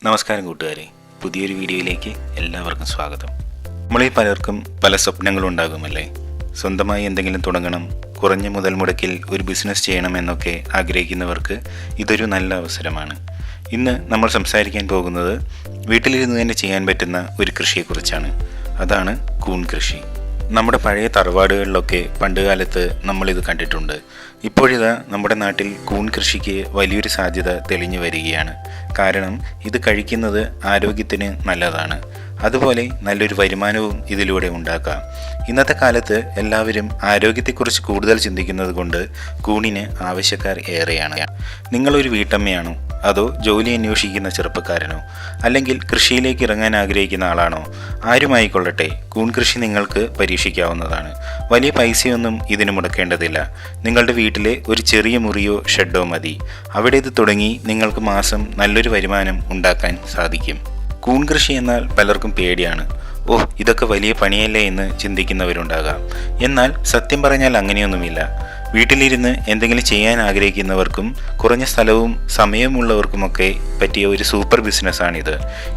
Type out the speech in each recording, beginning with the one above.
നമസ്കാരം കൂട്ടുകാരെ, പുതിയൊരു വീഡിയോയിലേക്ക് എല്ലാവർക്കും സ്വാഗതം. നമ്മളിൽ പലർക്കും പല സ്വപ്നങ്ങളുണ്ടാകുമല്ലേ? സ്വന്തമായി എന്തെങ്കിലും തുടങ്ങണം, കുറഞ്ഞ മുതൽ മുടക്കിൽ ഒരു ബിസിനസ് ചെയ്യണമെന്നൊക്കെ ആഗ്രഹിക്കുന്നവർക്ക് ഇതൊരു നല്ല അവസരമാണ്. ഇന്ന് നമ്മൾ സംസാരിക്കാൻ പോകുന്നത് വീട്ടിലിരുന്ന് തന്നെ ചെയ്യാൻ പറ്റുന്ന ഒരു കൃഷിയെക്കുറിച്ചാണ്. അതാണ് കൂൺ കൃഷി. നമ്മുടെ പഴയ തറവാടുകളിലൊക്കെ പണ്ടുകാലത്ത് നമ്മളിത് കണ്ടിട്ടുണ്ട്. ഇപ്പോഴിതാ നമ്മുടെ നാട്ടിൽ കൂൺ കൃഷിക്ക് വലിയൊരു സാധ്യത തെളിഞ്ഞു വരികയാണ്. കാരണം ഇത് കഴിക്കുന്നത് ആരോഗ്യത്തിന് നല്ലതാണ്. അതുപോലെ നല്ലൊരു വരുമാനവും ഇതിലൂടെ ഉണ്ടാക്കാം. ഇന്നത്തെ കാലത്ത് എല്ലാവരും ആരോഗ്യത്തെക്കുറിച്ച് കൂടുതൽ ചിന്തിക്കുന്നത് കൊണ്ട് കൂണിന് ആവശ്യക്കാർ ഏറെയാണ്. നിങ്ങളൊരു വീട്ടമ്മയാണോ, അതോ ജോലി അന്വേഷിക്കുന്ന ചെറുപ്പക്കാരനോ, അല്ലെങ്കിൽ കൃഷിയിലേക്ക് ഇറങ്ങാൻ ആഗ്രഹിക്കുന്ന ആളാണോ? ആരുമായിക്കൊള്ളട്ടെ, കൂൺ കൃഷി നിങ്ങൾക്ക് പരീക്ഷിക്കാവുന്നതാണ്. വലിയ പൈസയൊന്നും ഇതിന് മുടക്കേണ്ടതില്ല. നിങ്ങളുടെ വീട്ടിലെ ഒരു ചെറിയ മുറിയോ ഷെഡോ മതി. അവിടെ ഇത് തുടങ്ങി നിങ്ങൾക്ക് മാസം നല്ലൊരു വരുമാനം ഉണ്ടാക്കാൻ സാധിക്കും. കൂൺ കൃഷി എന്നാൽ പലർക്കും പേടിയാണ്. ഇതൊക്കെ വലിയ പണിയല്ലേ എന്ന് ചിന്തിക്കുന്നവരുണ്ടാകാം. എന്നാൽ സത്യം പറഞ്ഞാൽ അങ്ങനെയൊന്നുമില്ല. വീട്ടിലിരുന്ന് എന്തെങ്കിലും ചെയ്യാൻ ആഗ്രഹിക്കുന്നവർക്കും കുറഞ്ഞ സ്ഥലവും സമയമുള്ളവർക്കുമൊക്കെ പറ്റിയ ഒരു സൂപ്പർ ബിസിനസ്സാണിത്.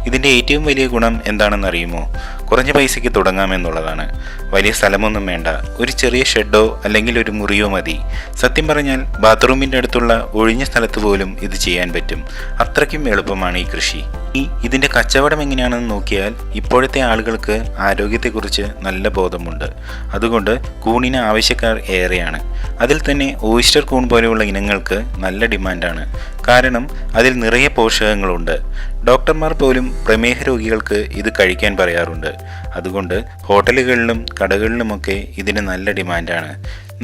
ഇതിൻ്റെ ഏറ്റവും വലിയ ഗുണം എന്താണെന്നറിയുമോ? കുറഞ്ഞ പൈസയ്ക്ക് തുടങ്ങാമെന്നുള്ളതാണ്. വലിയ സ്ഥലമൊന്നും വേണ്ട. ഒരു ചെറിയ ഷെഡോ അല്ലെങ്കിൽ ഒരു മുറിയോ മതി. സത്യം പറഞ്ഞാൽ ബാത്റൂമിൻ്റെ അടുത്തുള്ള ഒഴിഞ്ഞ സ്ഥലത്ത് പോലും ഇത് ചെയ്യാൻ പറ്റും. അത്രയ്ക്കും എളുപ്പമാണ് ഈ കൃഷി. ഇതിൻ്റെ കച്ചവടം എങ്ങനെയാണെന്ന് നോക്കിയാൽ ഇപ്പോഴത്തെ ആളുകൾക്ക് ആരോഗ്യത്തെക്കുറിച്ച് നല്ല ബോധമുണ്ട്. അതുകൊണ്ട് കൂണിന് ആവശ്യക്കാർ ഏറെയാണ്. അതിൽ തന്നെ ഓയിസ്റ്റർ കൂൺ പോലെയുള്ള ഇനങ്ങൾക്ക് നല്ല ഡിമാൻഡാണ്. കാരണം അതിൽ നിറയെ പോഷകങ്ങളുണ്ട്. ഡോക്ടർമാർ പോലും പ്രമേഹ രോഗികൾക്ക് ഇത് കഴിക്കാൻ പറയാറുണ്ട്. അതുകൊണ്ട് ഹോട്ടലുകളിലും കടകളിലുമൊക്കെ ഇതിന് നല്ല ഡിമാൻഡാണ്.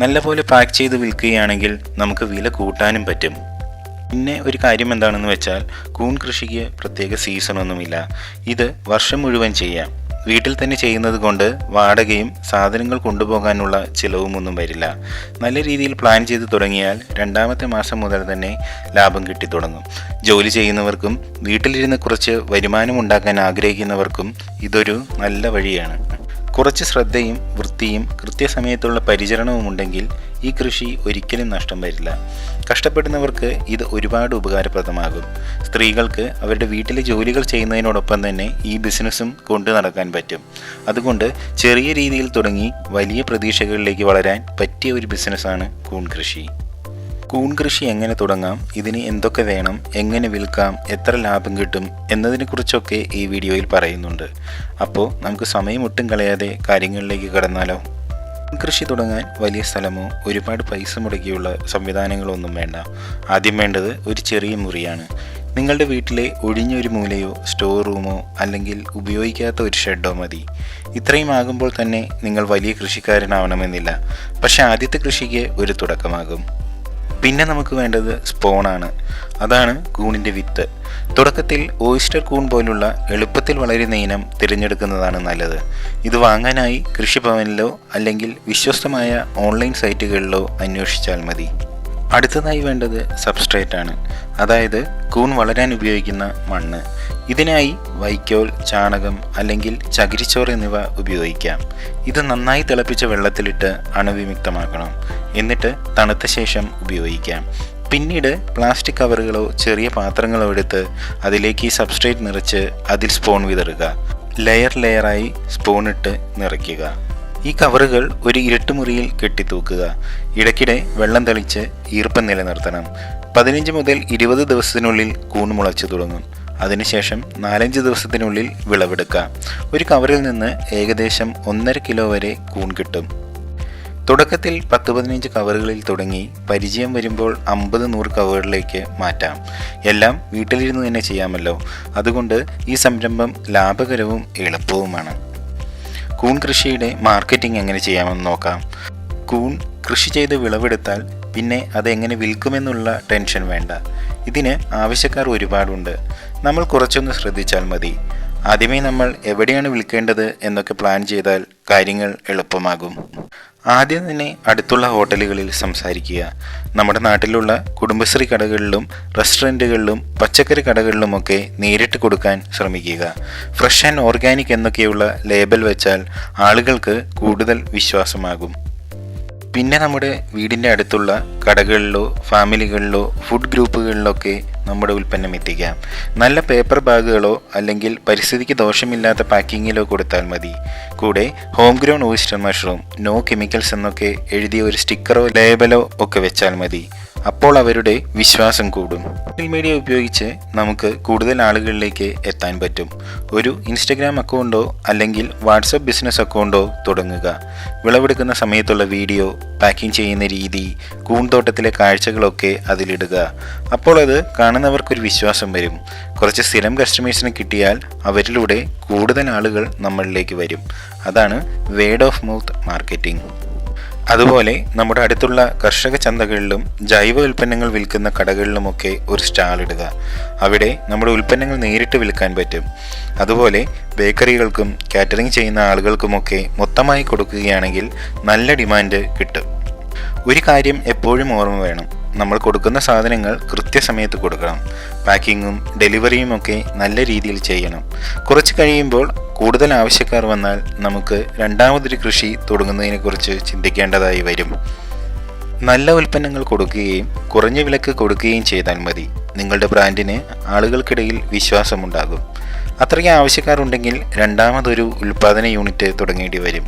നല്ലപോലെ പാക്ക് ചെയ്ത് വിൽക്കുകയാണെങ്കിൽ നമുക്ക് വില കൂട്ടാനും പറ്റും. പിന്നെ ഒരു കാര്യം എന്താണെന്ന് വെച്ചാൽ കൂൺ കൃഷിക്ക് പ്രത്യേക സീസണൊന്നുമില്ല. ഇത് വർഷം മുഴുവൻ ചെയ്യാം. വീട്ടിൽ തന്നെ ചെയ്യുന്നത് കൊണ്ട് വാടകയും സാധനങ്ങൾ കൊണ്ടുപോകാനുള്ള ചിലവുമൊന്നും വരില്ല. നല്ല രീതിയിൽ പ്ലാൻ ചെയ്ത് തുടങ്ങിയാൽ രണ്ടാമത്തെ മാസം മുതൽ തന്നെ ലാഭം കിട്ടി തുടങ്ങും. ജോലി ചെയ്യുന്നവർക്കും വീട്ടിലിരുന്ന് കുറച്ച് വരുമാനം ഉണ്ടാക്കാൻ ആഗ്രഹിക്കുന്നവർക്കും ഇതൊരു നല്ല വഴിയാണ്. കുറച്ച് ശ്രദ്ധയും വൃത്തിയും കൃത്യസമയത്തുള്ള പരിചരണവും ഉണ്ടെങ്കിൽ ഈ കൃഷി ഒരിക്കലും നഷ്ടം വരില്ല. കഷ്ടപ്പെടുന്നവർക്ക് ഇത് ഒരുപാട് ഉപകാരപ്രദമാകും. സ്ത്രീകൾക്ക് അവരുടെ വീട്ടിലെ ജോലികൾ ചെയ്യുന്നതിനോടൊപ്പം തന്നെ ഈ ബിസിനസ്സും കൊണ്ടു നടക്കാൻ പറ്റും. അതുകൊണ്ട് ചെറിയ രീതിയിൽ തുടങ്ങി വലിയ പ്രതീക്ഷകളിലേക്ക് വളരാൻ പറ്റിയ ഒരു ബിസിനസ്സാണ് കൂൺ കൃഷി. കൂൺ കൃഷി എങ്ങനെ തുടങ്ങാം, ഇതിന് എന്തൊക്കെ വേണം, എങ്ങനെ വിൽക്കാം, എത്ര ലാഭം കിട്ടും എന്നതിനെക്കുറിച്ചൊക്കെ ഈ വീഡിയോയിൽ പറയുന്നുണ്ട്. അപ്പോൾ നമുക്ക് സമയം ഒട്ടും കളയാതെ കാര്യങ്ങളിലേക്ക് കടന്നാലോ? കൂൺ കൃഷി തുടങ്ങാൻ വലിയ സ്ഥലമോ ഒരുപാട് പൈസ മുടക്കിയുള്ള സംവിധാനങ്ങളോ ഒന്നും വേണ്ട. ആദ്യം വേണ്ടത് ഒരു ചെറിയ മുറിയാണ്. നിങ്ങളുടെ വീട്ടിലെ ഒഴിഞ്ഞൊരു മൂലയോ സ്റ്റോർ റൂമോ അല്ലെങ്കിൽ ഉപയോഗിക്കാത്ത ഒരു ഷെഡോ മതി. ഇത്രയും ആകുമ്പോൾ തന്നെ നിങ്ങൾ വലിയ കൃഷിക്കാരനാവണമെന്നില്ല. പക്ഷെ ആദ്യത്തെ കൃഷിക്ക് ഒരു തുടക്കമാകും. പിന്നെ നമുക്ക് വേണ്ടത് സ്പോണാണ്. അതാണ് കൂണിൻ്റെ വിത്ത്. തുടക്കത്തിൽ ഓയിസ്റ്റർ കൂൺ പോലുള്ള എളുപ്പത്തിൽ വളരുന്ന ഇനം തിരഞ്ഞെടുക്കുന്നതാണ് നല്ലത്. ഇത് വാങ്ങാനായി കൃഷിഭവനിലോ അല്ലെങ്കിൽ വിശ്വസ്തമായ ഓൺലൈൻ സൈറ്റുകളിലോ അന്വേഷിച്ചാൽ മതി. അടുത്തതായി വേണ്ടത് സബ്സ്ട്രേറ്റ് ആണ്. അതായത് കൂൺ വളരാൻ ഉപയോഗിക്കുന്ന മണ്ണ്. ഇതിനായി വൈക്കോൽ, ചാണകം അല്ലെങ്കിൽ ചകിരിച്ചോറ് എന്നിവ ഉപയോഗിക്കാം. ഇത് നന്നായി തിളപ്പിച്ച വെള്ളത്തിലിട്ട് അണുവിമുക്തമാക്കണം. എന്നിട്ട് തണുത്ത ശേഷം ഉപയോഗിക്കാം. പിന്നീട് പ്ലാസ്റ്റിക് കവറുകളോ ചെറിയ പാത്രങ്ങളോ എടുത്ത് അതിലേക്ക് സബ്സ്ട്രേറ്റ് നിറച്ച് അതിൽ സ്പോൺ വിതറുക. ലെയറായി സ്പൂണിട്ട് നിറയ്ക്കുക. ഈ കവറുകൾ ഒരു ഇരുട്ടുമുറിയിൽ കെട്ടിത്തൂക്കുക. ഇടയ്ക്കിടെ വെള്ളം തളിച്ച് ഈർപ്പം നിലനിർത്തണം. 15 മുതൽ 20 ദിവസത്തിനുള്ളിൽ കൂൺ മുളച്ചു തുടങ്ങും. അതിനുശേഷം 4-5 ദിവസത്തിനുള്ളിൽ വിളവെടുക്കാം. ഒരു കവറിൽ നിന്ന് ഏകദേശം 1.5 കിലോ വരെ കൂൺ കിട്ടും. തുടക്കത്തിൽ 10-15 കവറുകളിൽ തുടങ്ങി പരിചയം വരുമ്പോൾ 50-100 കവറുകളിലേക്ക് മാറ്റാം. എല്ലാം വീട്ടിലിരുന്ന് തന്നെ ചെയ്യാമല്ലോ. അതുകൊണ്ട് ഈ സംരംഭം ലാഭകരവും എളുപ്പവുമാണ്. കൂൺ കൃഷിയുടെ മാർക്കറ്റിംഗ് എങ്ങനെ ചെയ്യാമെന്ന് നോക്കാം. കൂൺ കൃഷി ചെയ്ത് വിളവെടുത്താൽ പിന്നെ അതെങ്ങനെ വിൽക്കുമെന്നുള്ള ടെൻഷൻ വേണ്ട. ഇതിന് ആവശ്യക്കാർ ഒരുപാടുണ്ട്. നമ്മൾ കുറച്ചൊന്ന് ശ്രദ്ധിച്ചാൽ മതി. ആദ്യമേ നമ്മൾ എവിടെയാണ് വിൽക്കേണ്ടത് എന്നൊക്കെ പ്ലാൻ ചെയ്താൽ കാര്യങ്ങൾ എളുപ്പമാകും. ആദ്യം തന്നെ അടുത്തുള്ള ഹോട്ടലുകളിൽ സംസാരിക്കുക. നമ്മുടെ നാട്ടിലുള്ള കുടുംബശ്രീ കടകളിലും റെസ്റ്റോറൻറ്റുകളിലും പച്ചക്കറി കടകളിലുമൊക്കെ നേരിട്ട് കൊടുക്കാൻ ശ്രമിക്കുക. ഫ്രഷ് ആൻഡ് ഓർഗാനിക് എന്നൊക്കെയുള്ള ലേബൽ വെച്ചാൽ ആളുകൾക്ക് കൂടുതൽ വിശ്വാസമാകും. പിന്നെ നമ്മുടെ വീടിൻ്റെ അടുത്തുള്ള കടകളിലോ ഫാമിലികളിലോ ഫുഡ് ഗ്രൂപ്പുകളിലൊക്കെ നമ്മുടെ ഉൽപ്പന്നം എത്തിക്കാം. നല്ല പേപ്പർ ബാഗുകളോ അല്ലെങ്കിൽ പരിസ്ഥിതിക്ക് ദോഷമില്ലാത്ത പാക്കിങ്ങിലോ കൊടുത്താൽ മതി. കൂടെ home grown oyster mushroom, no chemicals എന്നൊക്കെ എഴുതിയ ഒരു സ്റ്റിക്കറോ ലേബലോ ഒക്കെ വെച്ചാൽ മതി. അപ്പോൾ അവരുടെ വിശ്വാസം കൂടും. സോഷ്യൽ മീഡിയ ഉപയോഗിച്ച് നമുക്ക് കൂടുതൽ ആളുകളിലേക്ക് എത്താൻ പറ്റും. ഒരു ഇൻസ്റ്റഗ്രാം അക്കൗണ്ടോ അല്ലെങ്കിൽ വാട്സപ്പ് ബിസിനസ് അക്കൗണ്ടോ തുടങ്ങുക. വിളവെടുക്കുന്ന സമയത്തുള്ള വീഡിയോ, പാക്കിംഗ് ചെയ്യുന്ന രീതി, കൂൺതോട്ടത്തിലെ കാഴ്ചകളൊക്കെ അതിലിടുക. അപ്പോൾ അത് കാണുന്നവർക്കൊരു വിശ്വാസം വരും. കുറച്ച് സ്ഥിരം കസ്റ്റമേഴ്സിന് കിട്ടിയാൽ അവരിലൂടെ കൂടുതൽ ആളുകൾ നമ്മളിലേക്ക് വരും. അതാണ് വേർഡ് ഓഫ് മൗത്ത് മാർക്കറ്റിംഗ്. അതുപോലെ നമ്മുടെ അടുത്തുള്ള കർഷക ചന്തകളിലും ജൈവ ഉൽപ്പന്നങ്ങൾ വിൽക്കുന്ന കടകളിലുമൊക്കെ ഒരു സ്റ്റാൾ ഇടുക. അവിടെ നമ്മുടെ ഉൽപ്പന്നങ്ങൾ നേരിട്ട് വിൽക്കാൻ പറ്റും. അതുപോലെ ബേക്കറികൾക്കും കാറ്ററിംഗ് ചെയ്യുന്ന ആളുകൾക്കുമൊക്കെ മൊത്തമായി കൊടുക്കുകയാണെങ്കിൽ നല്ല ഡിമാൻഡ് കിട്ടും. ഒരു കാര്യം എപ്പോഴും ഓർമ്മ വേണം, നമ്മൾ കൊടുക്കുന്ന സാധനങ്ങൾ കൃത്യസമയത്ത് കൊടുക്കണം. പാക്കിങ്ങും ഡെലിവറിയും ഒക്കെ നല്ല രീതിയിൽ ചെയ്യണം. കുറച്ച് കഴിയുമ്പോൾ കൂടുതൽ ആവശ്യക്കാർ വന്നാൽ നമുക്ക് രണ്ടാമതൊരു കൃഷി തുടങ്ങുന്നതിനെക്കുറിച്ച് ചിന്തിക്കേണ്ടതായി വരും. നല്ല ഉൽപ്പന്നങ്ങൾ കൊടുക്കുകയും കുറഞ്ഞ വിലക്ക് കൊടുക്കുകയും ചെയ്താൽ മതി. നിങ്ങളുടെ ബ്രാൻഡിന് ആളുകൾക്കിടയിൽ വിശ്വാസമുണ്ടാകും. അത്രയ്ക്ക് ആവശ്യക്കാരുണ്ടെങ്കിൽ രണ്ടാമതൊരു ഉൽപ്പാദന യൂണിറ്റ് തുടങ്ങേണ്ടി വരും.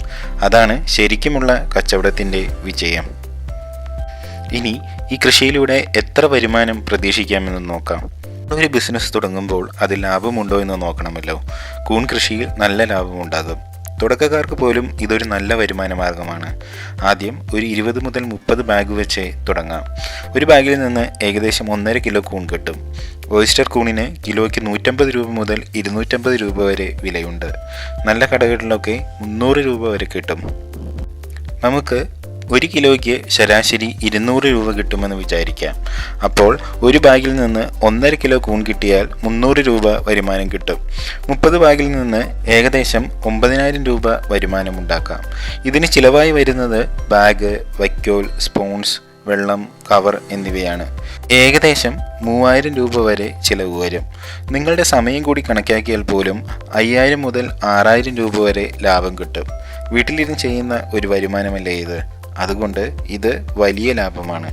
അതാണ് ശരിക്കുമുള്ള കച്ചവടത്തിൻ്റെ വിജയം. ഇനി ഈ കൃഷിയിലൂടെ എത്ര വരുമാനം പ്രതീക്ഷിക്കാമെന്ന് നോക്കാം. ഒരു ബിസിനസ് തുടങ്ങുമ്പോൾ അതിൽ ലാഭമുണ്ടോ എന്ന് നോക്കണമല്ലോ. കൂൺ കൃഷിയിൽ നല്ല ലാഭമുണ്ടാകും. തുടക്കക്കാർക്ക് പോലും ഇതൊരു നല്ല വരുമാന മാർഗമാണ്. ആദ്യം ഒരു 20 മുതൽ 30 ബാഗ് വെച്ച് തുടങ്ങാം. ഒരു ബാഗിൽ നിന്ന് ഏകദേശം 1.5 കിലോ കൂൺ കിട്ടും. ഓയിസ്റ്റർ കൂണിന് കിലോയ്ക്ക് 150 രൂപ മുതൽ 250 രൂപ വരെ വിലയുണ്ട്. നല്ല കടകളിലൊക്കെ 300 രൂപ വരെ കിട്ടും. നമുക്ക് 1 കിലോയ്ക്ക് ശരാശരി 200 രൂപ കിട്ടുമെന്ന് വിചാരിക്കാം. അപ്പോൾ ഒരു ബാഗിൽ നിന്ന് 1.5 കിലോ കൂൺ കിട്ടിയാൽ 300 രൂപ വരുമാനം കിട്ടും. 30 ബാഗിൽ നിന്ന് ഏകദേശം 9,000 രൂപ വരുമാനം ഉണ്ടാക്കാം. ഇതിന് ചിലവായി വരുന്നത് ബാഗ്, വൈക്കോൽ, സ്പൂൺസ്, വെള്ളം, കവർ എന്നിവയാണ്. ഏകദേശം 3,000 രൂപ വരെ ചിലവ് വരും. നിങ്ങളുടെ സമയം കൂടി കണക്കാക്കിയാൽ പോലും 5,000 മുതൽ 6,000 രൂപ വരെ ലാഭം കിട്ടും. വീട്ടിലിരുന്ന് ചെയ്യുന്ന ഒരു വരുമാനമല്ലേ ഇത്? അതുകൊണ്ട് ഇത് വലിയ ലാഭമാണ്.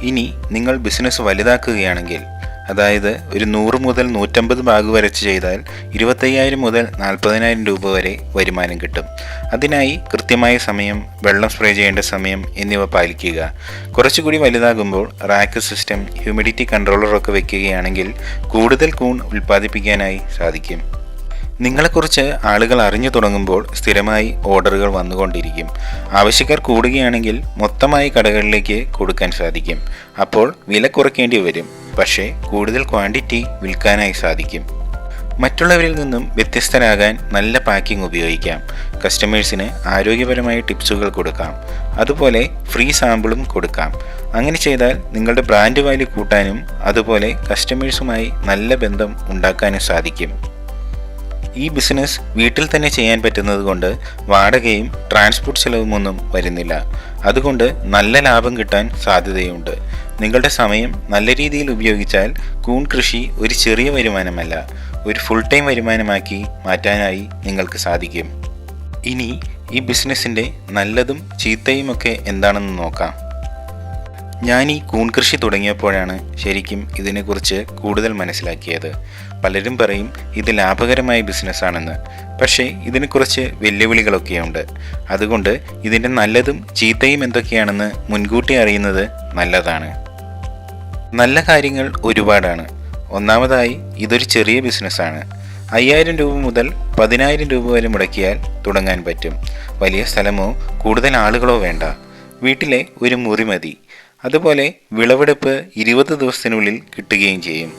ഇനി നിങ്ങൾ ബിസിനസ് വലുതാക്കുകയാണെങ്കിൽ, അതായത് ഒരു 100 മുതൽ 150 ബാഗ് വരച്ച് ചെയ്താൽ 25,000 മുതൽ 40,000 രൂപ വരെ വരുമാനം കിട്ടും. അതിനായി കൃത്യമായ സമയം, വെള്ളം സ്പ്രേ ചെയ്യേണ്ട സമയം എന്നിവ പാലിക്കുക. കുറച്ചുകൂടി വലുതാകുമ്പോൾ റാക്ക് സിസ്റ്റം, ഹ്യൂമിഡിറ്റി കൺട്രോളറൊക്കെ വയ്ക്കുകയാണെങ്കിൽ കൂടുതൽ കൂൺ ഉൽപ്പാദിപ്പിക്കാനായി സാധിക്കും. നിങ്ങളെക്കുറിച്ച് ആളുകൾ അറിഞ്ഞു തുടങ്ങുമ്പോൾ സ്ഥിരമായി ഓർഡറുകൾ വന്നുകൊണ്ടിരിക്കും. ആവശ്യക്കാർ കൂടുകയാണെങ്കിൽ മൊത്തമായി കടകളിലേക്ക് കൊടുക്കാൻ സാധിക്കും. അപ്പോൾ വില കുറയ്ക്കേണ്ടി വരും, പക്ഷേ കൂടുതൽ ക്വാണ്ടിറ്റി വിൽക്കാനായി സാധിക്കും. മറ്റുള്ളവരിൽ നിന്നും വ്യത്യസ്തരാകാൻ നല്ല പാക്കിംഗ് ഉപയോഗിക്കാം. കസ്റ്റമേഴ്സിന് ആരോഗ്യപരമായ ടിപ്സുകൾ കൊടുക്കാം. അതുപോലെ ഫ്രീ സാമ്പിളും കൊടുക്കാം. അങ്ങനെ ചെയ്താൽ നിങ്ങളുടെ ബ്രാൻഡ് വാല്യൂ കൂട്ടാനും അതുപോലെ കസ്റ്റമേഴ്സുമായി നല്ല ബന്ധം ഉണ്ടാക്കാനും സാധിക്കും. ഈ ബിസിനസ് വീട്ടിൽ തന്നെ ചെയ്യാൻ പറ്റുന്നത് കൊണ്ട് വാടകയും ട്രാൻസ്പോർട്ട് ചെലവുമൊന്നും വരുന്നില്ല. അതുകൊണ്ട് നല്ല ലാഭം കിട്ടാൻ സാധ്യതയുണ്ട്. നിങ്ങളുടെ സമയം നല്ല രീതിയിൽ ഉപയോഗിച്ചാൽ കൂൺ കൃഷി ഒരു ചെറിയ വരുമാനമല്ല, ഒരു ഫുൾ ടൈം വരുമാനമാക്കി മാറ്റാനായി നിങ്ങൾക്ക് സാധിക്കും. ഇനി ഈ ബിസിനസ്സിൻ്റെ നല്ലതും ചീത്തയുമൊക്കെ എന്താണെന്ന് നോക്കാം. ഞാൻ ഈ കൂൺ കൃഷി തുടങ്ങിയപ്പോഴാണ് ശരിക്കും ഇതിനെക്കുറിച്ച് കൂടുതൽ മനസ്സിലാക്കിയത്. പലരും പറയും ഇത് ലാഭകരമായ ബിസിനസ്സാണെന്ന്, പക്ഷേ ഇതിനെക്കുറിച്ച് വെല്ലുവിളികളൊക്കെയുണ്ട്. അതുകൊണ്ട് ഇതിൻ്റെ നല്ലതും ചീത്തയും എന്തൊക്കെയാണെന്ന് മുൻകൂട്ടി അറിയുന്നത് നല്ലതാണ്. നല്ല കാര്യങ്ങൾ ഒരുപാടാണ്. ഒന്നാമതായി ഇതൊരു ചെറിയ ബിസിനസ്സാണ്. 5,000 രൂപ മുതൽ 10,000 രൂപ വരെ മുടക്കിയാൽ തുടങ്ങാൻ പറ്റും. വലിയ സ്ഥലമോ കൂടുതൽ ആളുകളോ വേണ്ട. വീട്ടിലെ ഒരു മുറി മതി. അതുപോലെ വിളവെടുപ്പ് 20 ദിവസത്തിനുള്ളിൽ കിട്ടുകയും ചെയ്യും.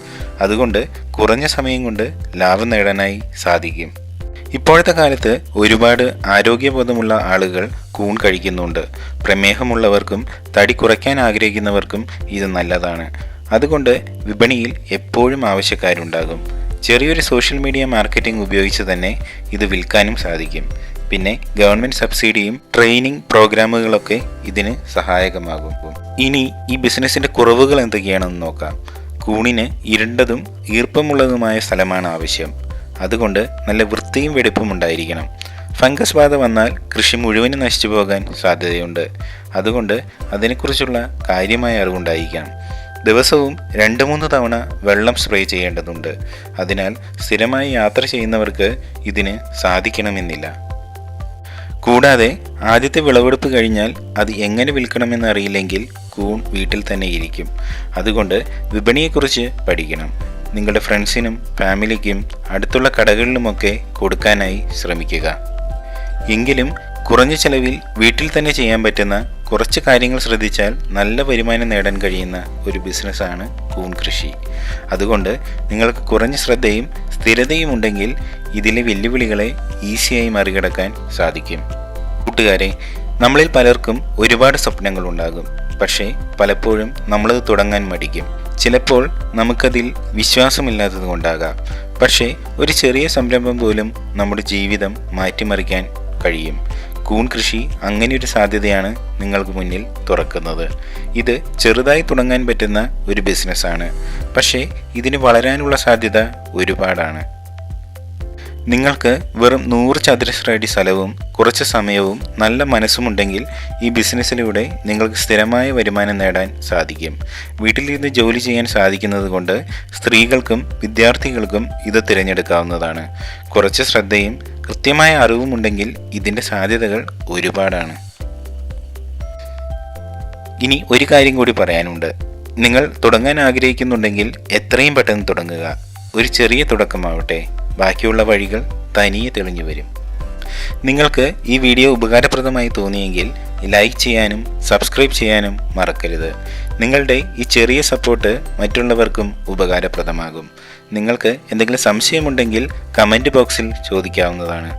അതുകൊണ്ട് കുറഞ്ഞ സമയം കൊണ്ട് ലാഭം നേടാനായി സാധിക്കും. ഇപ്പോഴത്തെ കാലത്ത് ഒരുപാട് ആരോഗ്യബോധമുള്ള ആളുകൾ കൂൺ കഴിക്കുന്നുണ്ട്. പ്രമേഹമുള്ളവർക്കും തടി കുറയ്ക്കാൻ ആഗ്രഹിക്കുന്നവർക്കും ഇത് നല്ലതാണ്. അതുകൊണ്ട് വിപണിയിൽ എപ്പോഴും ആവശ്യക്കാരുണ്ടാകും. ചെറിയൊരു സോഷ്യൽ മീഡിയ മാർക്കറ്റിംഗ് ഉപയോഗിച്ച് തന്നെ ഇത് വിൽക്കാനും സാധിക്കും. പിന്നെ ഗവൺമെൻറ് സബ്സിഡിയും ട്രെയിനിങ് പ്രോഗ്രാമുകളൊക്കെ ഇതിന് സഹായകമാകും. ഇനി ഈ ബിസിനസ്സിൻ്റെ കുറവുകൾ എന്തൊക്കെയാണെന്ന് നോക്കാം. കൂണിന് ഇരുണ്ടതും ഈർപ്പമുള്ളതുമായ സ്ഥലമാണ് ആവശ്യം. അതുകൊണ്ട് നല്ല വൃത്തിയും വെടിപ്പും ഉണ്ടായിരിക്കണം. ഫംഗസ് ബാധ വന്നാൽ കൃഷി മുഴുവനും നശിച്ചു പോകാൻ സാധ്യതയുണ്ട്. അതുകൊണ്ട് അതിനെക്കുറിച്ചുള്ള കാര്യമായ അറിവുണ്ടായിരിക്കണം. ദിവസവും 2-3 തവണ വെള്ളം സ്പ്രേ ചെയ്യേണ്ടതുണ്ട്. അതിനാൽ സ്ഥിരമായി യാത്ര ചെയ്യുന്നവർക്ക് ഇതിന് സാധിക്കണമെന്നില്ല. കൂടാതെ ആദ്യത്തെ വിളവെടുപ്പ് കഴിഞ്ഞാൽ അത് എങ്ങനെ വിൽക്കണമെന്ന് അറിയില്ലെങ്കിൽ കൂൺ വീട്ടിൽ തന്നെ ഇരിക്കും. അതുകൊണ്ട് വിപണിയെക്കുറിച്ച് പഠിക്കണം. നിങ്ങളുടെ ഫ്രണ്ട്സിനും ഫാമിലിക്കും അടുത്തുള്ള കടകളിലുമൊക്കെ കൊടുക്കാനായി ശ്രമിക്കുക. എങ്കിലും കുറഞ്ഞ ചെലവിൽ വീട്ടിൽ തന്നെ ചെയ്യാൻ പറ്റുന്ന കുറച്ച് കാര്യങ്ങൾ ശ്രദ്ധിച്ചാൽ നല്ല വരുമാനം നേടാൻ കഴിയുന്ന ഒരു ബിസിനസ്സാണ് കൂൺ കൃഷി. അതുകൊണ്ട് നിങ്ങൾക്ക് കുറഞ്ഞ ശ്രദ്ധയും സ്ഥിരതയും ഉണ്ടെങ്കിൽ ഇതിലെ വെല്ലുവിളികളെ ഈസിയായി മറികടക്കാൻ സാധിക്കും. കൂട്ടുകാരെ, നമ്മളിൽ പലർക്കും ഒരുപാട് സ്വപ്നങ്ങളുണ്ടാകും. പക്ഷേ പലപ്പോഴും നമ്മളത് തുടങ്ങാൻ മടിക്കും. ചിലപ്പോൾ നമുക്കതിൽ വിശ്വാസമില്ലാത്തത് കൊണ്ടാകാം. പക്ഷേ ഒരു ചെറിയ സംരംഭം പോലും നമ്മുടെ ജീവിതം മാറ്റിമറിക്കാൻ കഴിയും. കൂൺ കൃഷി അങ്ങനെയൊരു സാധ്യതയാണ് നിങ്ങൾക്ക് മുന്നിൽ തുറക്കുന്നത്. ഇത് ചെറുതായി തുടങ്ങാൻ പറ്റുന്ന ഒരു ബിസിനസ്സാണ്. പക്ഷേ ഇതിന് വളരാനുള്ള സാധ്യത ഒരുപാടാണ്. നിങ്ങൾക്ക് വെറും 100 ചതുരശ്ര അടി സ്ഥലവും കുറച്ച് സമയവും നല്ല മനസ്സുമുണ്ടെങ്കിൽ ഈ ബിസിനസ്സിലൂടെ നിങ്ങൾക്ക് സ്ഥിരമായ വരുമാനം നേടാൻ സാധിക്കും. വീട്ടിലിരുന്ന് ജോലി ചെയ്യാൻ സാധിക്കുന്നത് കൊണ്ട് സ്ത്രീകൾക്കും വിദ്യാർത്ഥികൾക്കും ഇത് തിരഞ്ഞെടുക്കാവുന്നതാണ്. കുറച്ച് ശ്രദ്ധയും കൃത്യമായ അറിവും ഉണ്ടെങ്കിൽ ഇതിൻ്റെ സാധ്യതകൾ ഒരുപാടാണ്. ഇനി ഒരു കാര്യം കൂടി പറയാനുണ്ട്. നിങ്ങൾ തുടങ്ങാൻ ആഗ്രഹിക്കുന്നുണ്ടെങ്കിൽ എത്രയും പെട്ടെന്ന് തുടങ്ങുക. ഒരു ചെറിയ തുടക്കമാവട്ടെ, ബാക്കിയുള്ള വഴികൾ തനിയെ തെളിഞ്ഞു വരും. നിങ്ങൾക്ക് ഈ വീഡിയോ ഉപകാരപ്രദമായി തോന്നിയെങ്കിൽ ലൈക്ക് ചെയ്യാനും സബ്സ്ക്രൈബ് ചെയ്യാനും മറക്കരുത്. നിങ്ങളുടെ ഈ ചെറിയ സപ്പോർട്ട് മറ്റുള്ളവർക്കും ഉപകാരപ്രദമാകും. നിങ്ങൾക്ക് എന്തെങ്കിലും സംശയമുണ്ടെങ്കിൽ കമൻറ്റ് ബോക്സിൽ ചോദിക്കാവുന്നതാണ്.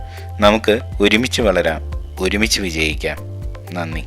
നമുക്ക് ഒരുമിച്ച് വളരാം, ഒരുമിച്ച് വിജയിക്കാം. നന്ദി.